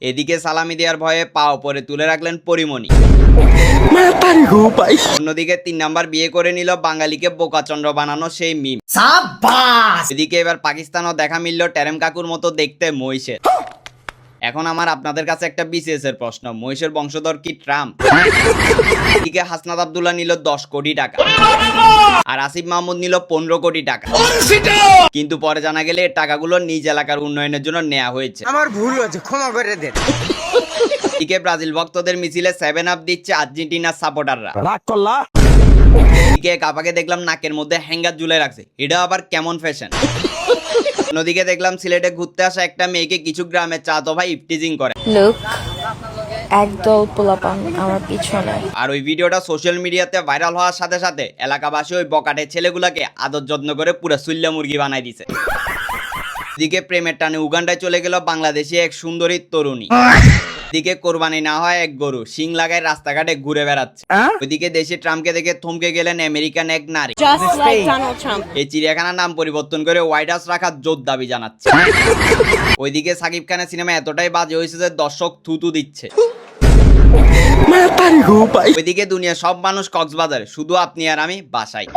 এদিকে সালামি দেওয়ার ভয়ে পা উপরে তুলে রাখলেন পরিমণি। অন্যদিকে ৩ নাম্বার বিয়ে করে নিল বাঙালিকে বোকাচন্দ্র বানানো সেই মিম। এদিকে এবার পাকিস্তানও দেখা মিলল টেরেম কাকুর মতো দেখতে মহিষের। এখন আমার আপনাদের কাছে একটা বিসিএস এর প্রশ্ন, মহিষের বংশধর কি ট্রাম্প? এদিকে হাসনাত আব্দুল্লাহ নিল 10 কোটি টাকা আর আসিফ মাহমুদ নিল 15 কোটি টাকা, কিন্তু পরে জানা গেলে এই টাকাগুলো নিজ এলাকার উন্নয়নের জন্য নেওয়া হয়েছে। আমার ভুল হয়েছে, ক্ষমা করে দেন। এদিকে ব্রাজিল ভক্তদের মিছিলে 7 আপ দিচ্ছে আর্জেন্টিনার সাপোর্টাররা। এদিকে কাপাকে দেখলাম নাকের মধ্যে হ্যাঙ্গার ঝুলে রাখছে, এটা আবার কেমন ফ্যাশন? অন্যদিকে দেখলাম সিলেটে ঘুরতে আসা একটা মেয়েকে কিছু গ্রামের চাতো ভাই ইফটিজিং করে। লোক একদল পোলাপান আমার পিছনে। আর ওই ভিডিওটা সোশ্যাল মিডিয়াতে ভাইরাল হওয়ার সাথে সাথে এলাকাবাসী ওই বকাটে ছেলেগুলাকে আদর যত্ন করে পুরো সুল্লা মুরগি বানাই দিছে। এদিকে প্রেমের টানে উগান্ডায় চলে গেল বাংলাদেশি এক সুন্দরী তরুণী। এদিকে কোরবানি না হয় এক গরু শিং লাগায় রাস্তাঘাটে ঘুরে বেড়াচ্ছে। ওইদিকে দেশে ট্রাম্পকে দেখে থমকে গেলেন আমেরিকান এক নারী। এই চিড়িয়াখানার নাম পরিবর্তন করে হোয়াইট হাউস রাখার জোর দাবি জানাচ্ছে। ওইদিকে সাকিব খানের সিনেমা এতটাই বাজে হয়েছে যে দর্শক থুতু দিচ্ছে। ওইদিকে দুনিয়া সব মানুষ কক্সবাজারে, শুধু আপনি আর আমি বাসায়।